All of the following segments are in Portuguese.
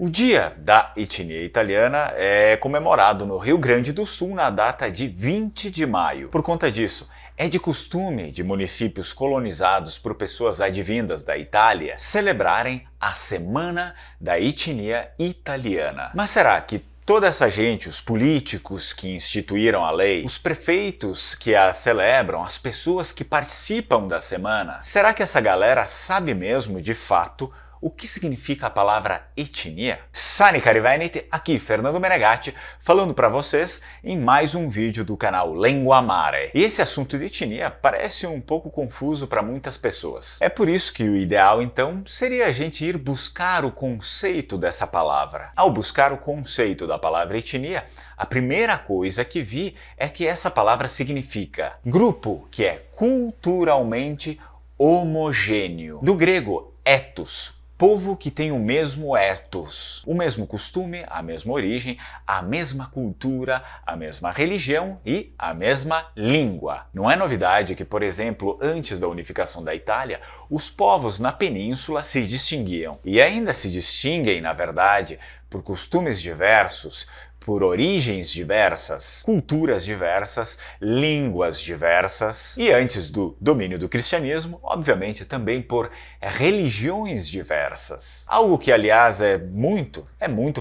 O Dia da Etnia Italiana é comemorado no Rio Grande do Sul na data de 20 de maio. Por conta disso, é de costume de municípios colonizados por pessoas advindas da Itália celebrarem a Semana da Etnia Italiana. Mas será que toda essa gente, os políticos que instituíram a lei, os prefeitos que a celebram, as pessoas que participam da semana, será que essa galera sabe mesmo, de fato, o que significa a palavra etnia? Sani cari veneti, aqui Fernando Menegatti, falando para vocês em mais um vídeo do canal Linguamare. E esse assunto de etnia parece um pouco confuso para muitas pessoas. É por isso que o ideal, então, seria a gente ir buscar o conceito dessa palavra. Ao buscar o conceito da palavra etnia, a primeira coisa que vi é que essa palavra significa grupo que é culturalmente homogêneo. Do grego ethos, povo que tem o mesmo ethos, o mesmo costume, a mesma origem, a mesma cultura, a mesma religião e a mesma língua. Não é novidade que, por exemplo, antes da unificação da Itália, os povos na península se distinguiam. E ainda se distinguem, na verdade, por costumes diversos, por origens diversas, culturas diversas, línguas diversas e antes do domínio do cristianismo, obviamente também por religiões diversas. Algo que, aliás, é muito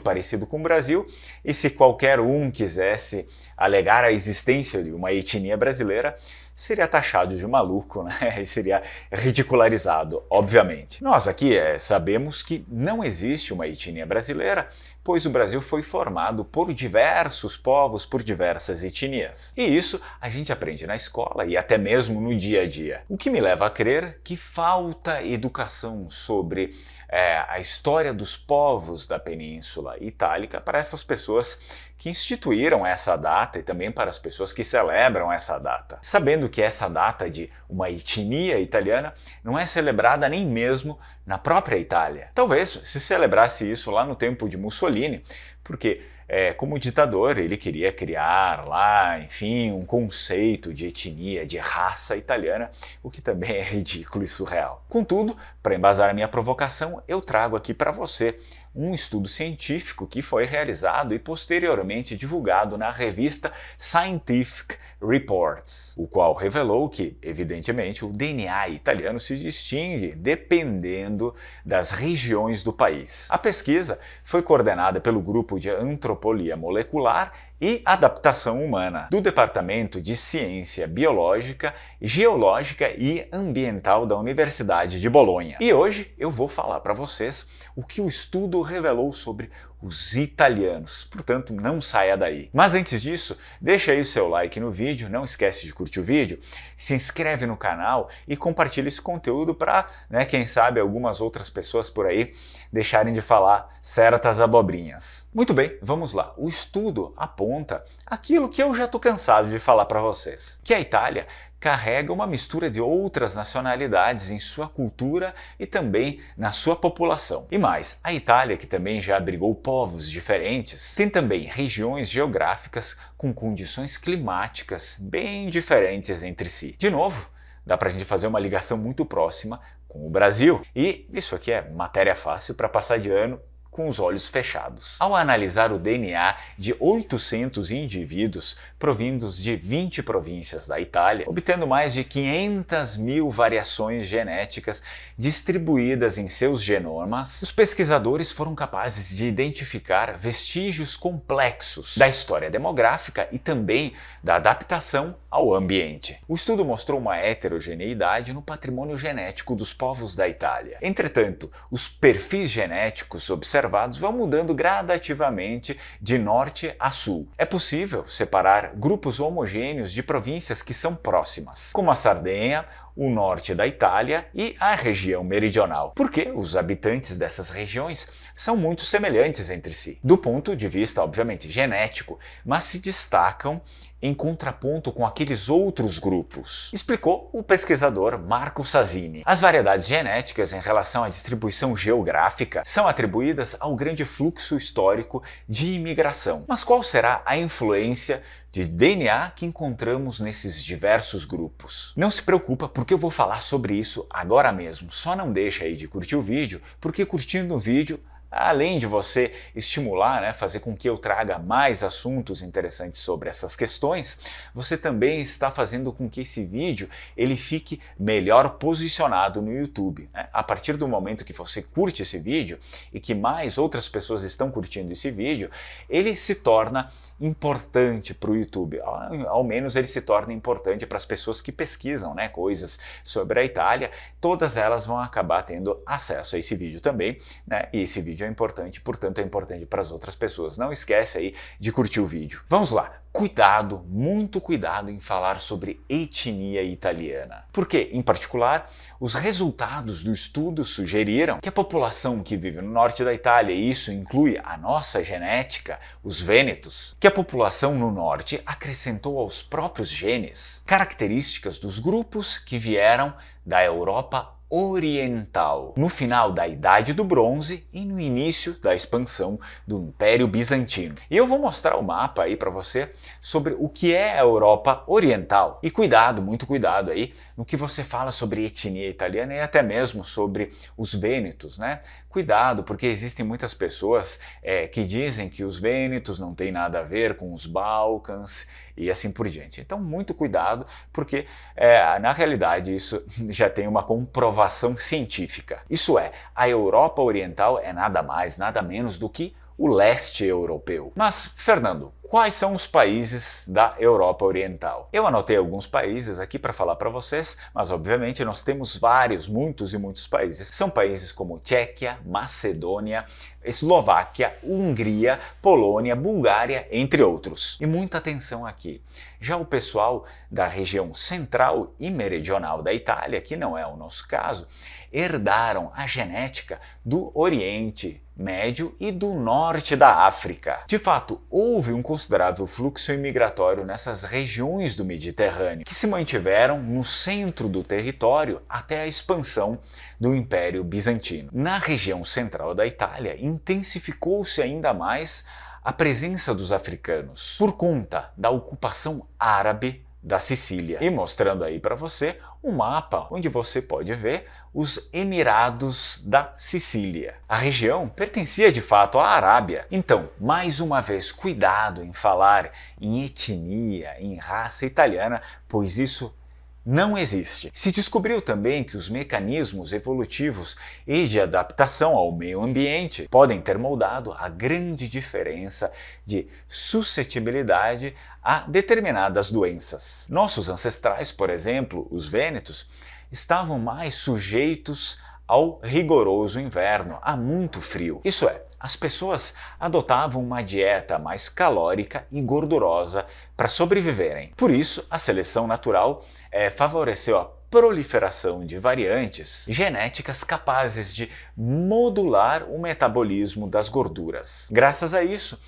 parecido com o Brasil, e se qualquer um quisesse alegar a existência de uma etnia brasileira, seria taxado de maluco, né? E seria ridicularizado, obviamente. Nós aqui sabemos que não existe uma etnia brasileira, pois o Brasil foi formado por diversos povos, por diversas etnias. E isso a gente aprende na escola e até mesmo no dia a dia. O que me leva a crer que falta educação sobre a história dos povos da Península Itálica para essas pessoas que instituíram essa data e também para as pessoas que celebram essa data. Sabendo que essa data de uma etnia italiana não é celebrada nem mesmo na própria Itália. Talvez se celebrasse isso lá no tempo de Mussolini, porque como ditador ele queria criar lá, enfim, um conceito de etnia, de raça italiana, o que também é ridículo e surreal. Contudo, para embasar a minha provocação, eu trago aqui para você um estudo científico que foi realizado e posteriormente divulgado na revista Scientific Reports, o qual revelou que, evidentemente, o DNA italiano se distingue dependendo das regiões do país. A pesquisa foi coordenada pelo Grupo de Antropologia Molecular e Adaptação Humana, do Departamento de Ciência Biológica, Geológica e Ambiental da Universidade de Bolonha. E hoje eu vou falar para vocês o que o estudo revelou sobre os italianos, portanto não saia daí. Mas antes disso, deixa aí o seu like no vídeo, não esquece de curtir o vídeo, se inscreve no canal e compartilha esse conteúdo para, quem sabe, algumas outras pessoas por aí deixarem de falar certas abobrinhas. Muito bem, vamos lá. O estudo aponta aquilo que eu já estou cansado de falar para vocês, que a Itália carrega uma mistura de outras nacionalidades em sua cultura e também na sua população. E mais, a Itália, que também já abrigou povos diferentes, tem também regiões geográficas com condições climáticas bem diferentes entre si. De novo, dá pra gente fazer uma ligação muito próxima com o Brasil. E isso aqui é matéria fácil para passar de ano com os olhos fechados. Ao analisar o DNA de 800 indivíduos provindos de 20 províncias da Itália, obtendo mais de 500 mil variações genéticas distribuídas em seus genomas, os pesquisadores foram capazes de identificar vestígios complexos da história demográfica e também da adaptação ao ambiente. O estudo mostrou uma heterogeneidade no patrimônio genético dos povos da Itália. Entretanto, os perfis genéticos observados vão mudando gradativamente de norte a sul. É possível separar grupos homogêneos de províncias que são próximas, como a Sardenha, o norte da Itália e a região meridional, porque os habitantes dessas regiões são muito semelhantes entre si, do ponto de vista, obviamente, genético, mas se destacam em contraponto com aqueles outros grupos, explicou o pesquisador Marco Sassini. As variedades genéticas em relação à distribuição geográfica são atribuídas ao grande fluxo histórico de imigração. Mas qual será a influência de DNA que encontramos nesses diversos grupos? Não se preocupa, porque eu vou falar sobre isso agora mesmo. Só não deixa aí de curtir o vídeo, porque curtindo o vídeo além de você estimular, né, fazer com que eu traga mais assuntos interessantes sobre essas questões, você também está fazendo com que esse vídeo ele fique melhor posicionado no YouTube, né? A partir do momento que você curte esse vídeo e que mais outras pessoas estão curtindo esse vídeo, ele se torna importante para o YouTube, ao menos ele se torna importante para as pessoas que pesquisam, né, coisas sobre a Itália, todas elas vão acabar tendo acesso a esse vídeo também, né, e esse vídeo é importante, portanto é importante para as outras pessoas. Não esquece aí de curtir o vídeo. Vamos lá. Cuidado, muito cuidado em falar sobre etnia italiana. Porque, em particular, os resultados do estudo sugeriram que a população que vive no norte da Itália, e isso inclui a nossa genética, os vênetos, que a população no norte acrescentou aos próprios genes características dos grupos que vieram da Europa Oriental, no final da Idade do Bronze e no início da expansão do Império Bizantino. E eu vou mostrar o mapa aí para você sobre o que é a Europa Oriental. E cuidado, muito cuidado aí no que você fala sobre etnia italiana e até mesmo sobre os vênetos, né? Cuidado, porque existem muitas pessoas que dizem que os vênetos não têm nada a ver com os Balcãs e assim por diante. Então, muito cuidado, porque na realidade isso já tem uma comprovação científica. Isso é, a Europa Oriental é nada mais, nada menos do que o leste europeu. Mas, Fernando, quais são os países da Europa Oriental? Eu anotei alguns países aqui para falar para vocês, mas obviamente nós temos vários, muitos e muitos países. São países como Tchequia, Macedônia, Eslováquia, Hungria, Polônia, Bulgária, entre outros. E muita atenção aqui. Já o pessoal da região central e meridional da Itália, que não é o nosso caso, herdaram a genética do Oriente Médio e do norte da África. De fato, houve um considerável fluxo imigratório nessas regiões do Mediterrâneo, que se mantiveram no centro do território até a expansão do Império Bizantino. Na região central da Itália, intensificou-se ainda mais a presença dos africanos, por conta da ocupação árabe da Sicília. E mostrando aí para você um mapa onde você pode ver os Emirados da Sicília. A região pertencia de fato à Arábia. Então, mais uma vez, cuidado em falar em etnia, em raça italiana, pois isso não existe. Se descobriu também que os mecanismos evolutivos e de adaptação ao meio ambiente podem ter moldado a grande diferença de suscetibilidade a determinadas doenças. Nossos ancestrais, por exemplo, os vênetos, estavam mais sujeitos ao rigoroso inverno, a muito frio. Isso é, as pessoas adotavam uma dieta mais calórica e gordurosa para sobreviverem. Por isso, a seleção natural favoreceu a proliferação de variantes genéticas capazes de modular o metabolismo das gorduras. Graças a isso,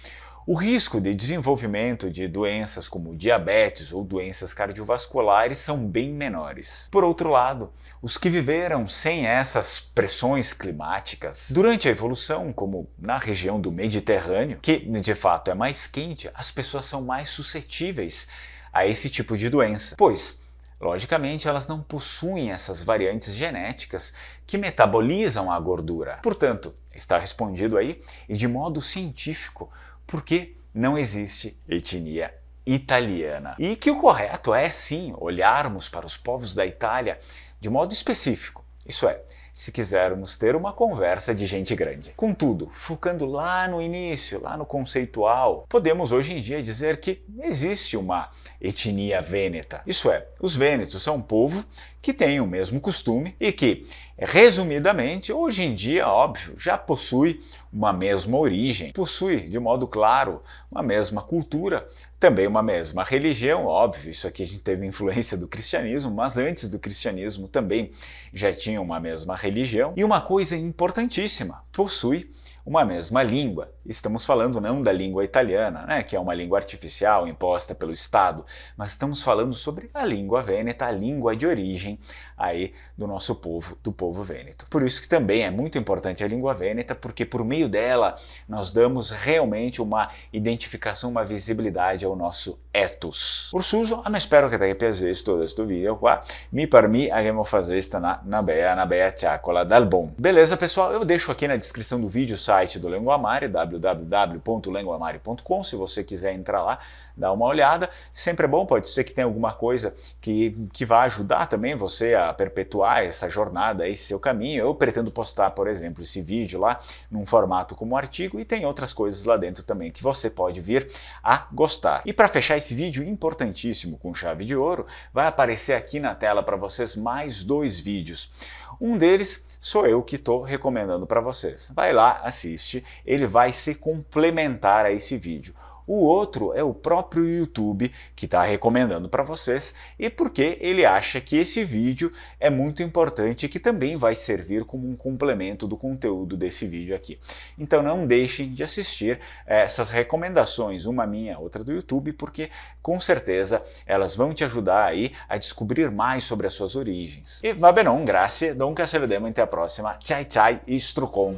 o risco de desenvolvimento de doenças como diabetes ou doenças cardiovasculares são bem menores. Por outro lado, os que viveram sem essas pressões climáticas, durante a evolução, como na região do Mediterrâneo, que de fato é mais quente, as pessoas são mais suscetíveis a esse tipo de doença, pois logicamente, elas não possuem essas variantes genéticas que metabolizam a gordura. Portanto, está respondido aí, e de modo científico, porque não existe etnia italiana. E que o correto é, sim, olharmos para os povos da Itália de modo específico. Isso é, se quisermos ter uma conversa de gente grande. Contudo, focando lá no início, lá no conceitual, podemos hoje em dia dizer que existe uma etnia vêneta. Isso é, os vênetos são um povo que tem o mesmo costume e que, resumidamente, hoje em dia, óbvio, já possui uma mesma origem, possui, de modo claro, uma mesma cultura, também uma mesma religião, óbvio, isso aqui a gente teve influência do cristianismo, mas antes do cristianismo também já tinha uma mesma religião. E uma coisa importantíssima, possui uma mesma língua. Estamos falando não da língua italiana, né, que é uma língua artificial imposta pelo Estado, mas estamos falando sobre a língua vêneta, a língua de origem aí do nosso povo, do povo vêneto. Por isso que também é muito importante a língua vêneta, porque por meio dela nós damos realmente uma identificação, uma visibilidade ao nosso ethos. Por suso, mi spero che ti abbia piaciuto questo video qua. Mi per mim, abbiamo fazer na bella ciacola dal bom. Beleza, pessoal? Eu deixo aqui na descrição do vídeo o site do Lengoamare, www.lengoamare.com, se você quiser entrar lá, dar uma olhada. Sempre é bom, pode ser que tenha alguma coisa que vai ajudar também você a perpetuar essa jornada, esse seu caminho. Eu pretendo postar, por exemplo, esse vídeo lá num formato como artigo e tem outras coisas lá dentro também que você pode vir a gostar. E para fechar esse vídeo importantíssimo com chave de ouro, vai aparecer aqui na tela para vocês mais 2 vídeos. Um deles sou eu que estou recomendando para vocês. Vai lá, assiste, ele vai se complementar a esse vídeo. O outro é o próprio YouTube que está recomendando para vocês e porque ele acha que esse vídeo é muito importante e que também vai servir como um complemento do conteúdo desse vídeo aqui. Então não deixem de assistir essas recomendações, uma minha, outra do YouTube, porque com certeza elas vão te ajudar aí a descobrir mais sobre as suas origens. E va bene, grazie, donc se vedremo até a próxima. Ciao ciao e strucon!